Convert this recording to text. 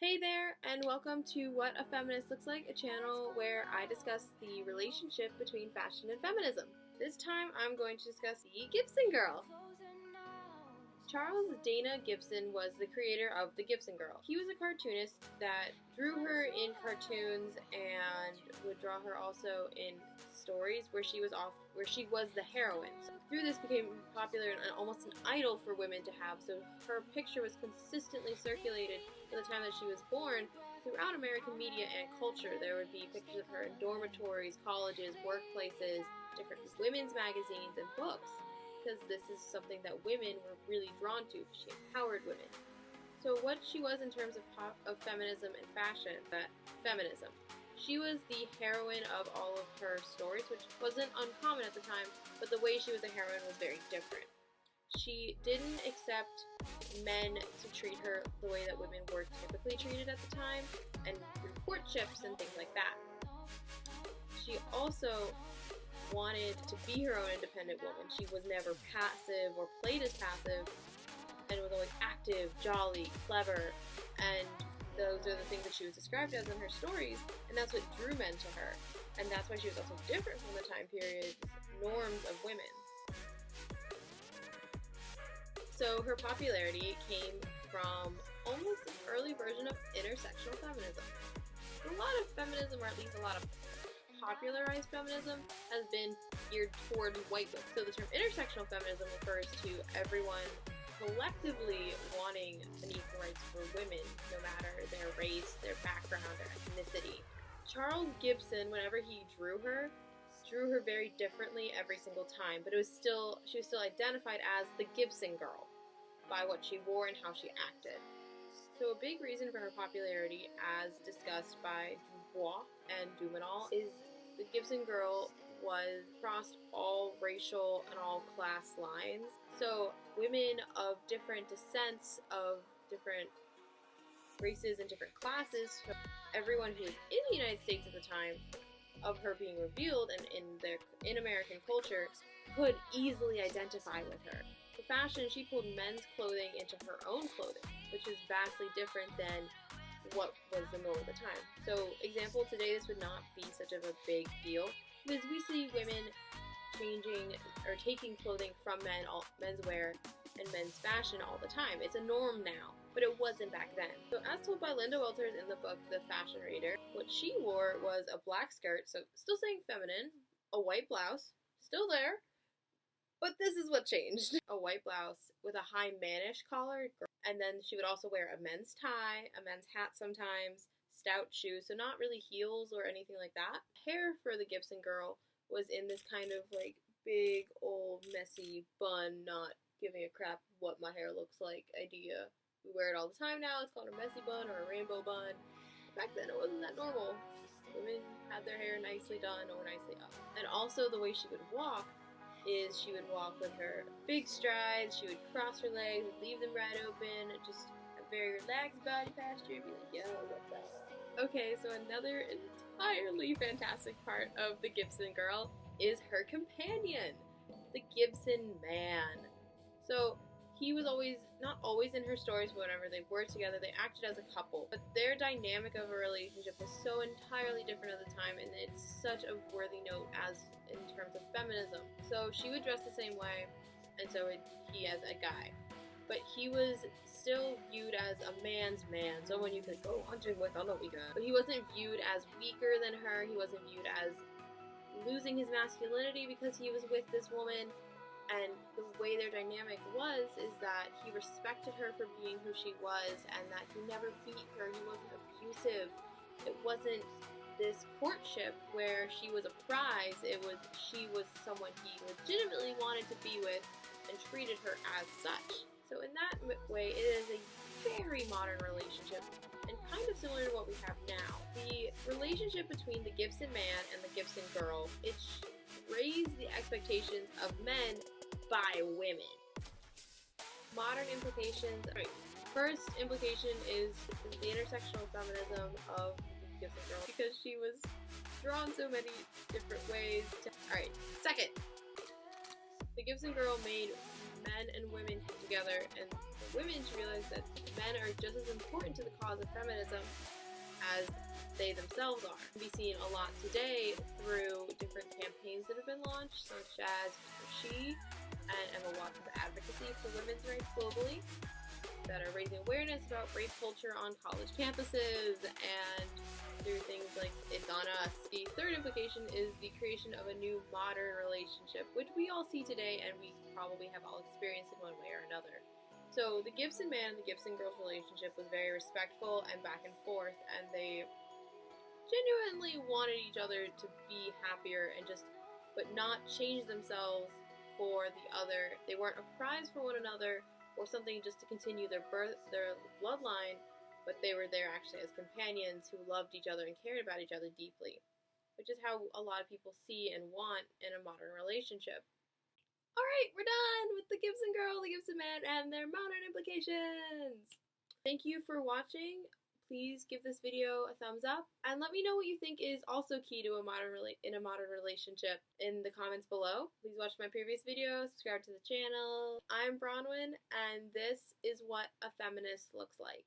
Hey there, and welcome to What a Feminist Looks Like, a channel where I discuss the relationship between fashion and feminism. This time I'm going to discuss the Gibson Girl. Charles Dana Gibson was the creator of the Gibson Girl. He was a cartoonist that drew her in cartoons and would draw her also in stories where she was the heroine. So through this became popular and almost an idol for women to have. So her picture was consistently circulated from the time that she was born throughout American media and culture. There would be pictures of her in dormitories, colleges, workplaces, different women's magazines, and books, because this is something that women were really drawn to. She empowered women. So what she was in terms of feminism and fashion, feminism. She was the heroine of all of her stories, which wasn't uncommon at the time, but the way she was a heroine was very different. She didn't accept men to treat her the way that women were typically treated at the time, and through courtships and things like that. She also wanted to be her own independent woman. She was never passive or played as passive, and was always active, jolly, clever, and those are the things that she was described as in her stories, and that's what drew men to her. And that's why she was also different from the time period's norms of women. So her popularity came from almost an early version of intersectional feminism. A lot of feminism, or at least a lot of popularized feminism, has been geared towards white women. So the term intersectional feminism refers to everyone collectively wanting an equal rights for women, no matter their race, their background, their ethnicity. Charles Gibson, whenever he drew her very differently every single time, but she was still identified as the Gibson Girl by what she wore and how she acted. So a big reason for her popularity, as discussed by Dubois and Dumenal, is the Gibson Girl crossed all racial and all class lines. So women of different descents, of different races and different classes, so everyone who was in the United States at the time of her being revealed and in American culture could easily identify with her. For fashion, she pulled men's clothing into her own clothing, which is vastly different than what was the norm at the time. So, example, today this would not be such of a big deal, because we see women changing or taking clothing from menswear and men's fashion all the time. It's a norm now, but it wasn't back then. So as told by Linda Welters in the book The Fashion Reader, what she wore was a black skirt, so still saying feminine, a white blouse, still there, but this is what changed. A white blouse with a high mannish collar, and then she would also wear a men's tie, a men's hat sometimes, stout shoes, so not really heels or anything like that. Hair for the Gibson Girl was in this kind of like big old messy bun, not giving a crap what my hair looks like idea. We wear it all the time now. It's called a messy bun or a rainbow bun. Back then it wasn't that normal. Women had their hair nicely done or nicely up. And also the way she would walk is she would walk with her big strides. She would cross her legs, leave them right open, just a very relaxed body posture, be like, yo, what's up? Okay, so another entirely fantastic part of the Gibson Girl is her companion, the Gibson Man. So he was not always in her stories, but whenever they were together, they acted as a couple. But their dynamic of a relationship was so entirely different at the time, and it's such a worthy note as in terms of feminism. So she would dress the same way, and so would he as a guy. But he was still viewed as a man's man, someone you could go hunting with on the weekend. But he wasn't viewed as weaker than her. He wasn't viewed as losing his masculinity because he was with this woman. And the way their dynamic is that he respected her for being who she was, and that he never beat her. He wasn't abusive. It wasn't this courtship where she was a prize. She was someone he legitimately wanted to be with and treated her as such. So in that way, it is a very modern relationship and kind of similar to what we have now. The relationship between the Gibson Man and the Gibson Girl, it raised the expectations of men by women. Modern implications. Right. First implication is the intersectional feminism of the Gibson Girl, because she was drawn so many different ways. Alright, second. The Gibson Girl made men and women came together, and for women to realize that men are just as important to the cause of feminism as they themselves are. It can be seen a lot today through different campaigns that have been launched, such as She and Emma Watson's advocacy for women's rights globally, that are raising awareness about rape culture on college campuses and through things like It's On Us. The third implication is the creation of a new modern relationship, which we all see today and we probably have all experienced in one way or another. So the Gibson Man and the Gibson Girl's relationship was very respectful and back and forth, and they genuinely wanted each other to be happier and but not change themselves for the other. They weren't a prize for one another or something just to continue their bloodline, but they were there actually as companions who loved each other and cared about each other deeply, which is how a lot of people see and want in a modern relationship. Alright, we're done with the Gibson Girl, the Gibson Man, and their modern implications! Thank you for watching. Please give this video a thumbs up, and let me know what you think is also key to a modern relationship in the comments below. Please watch my previous video, subscribe to the channel. I'm Bronwyn, and this is what a feminist looks like.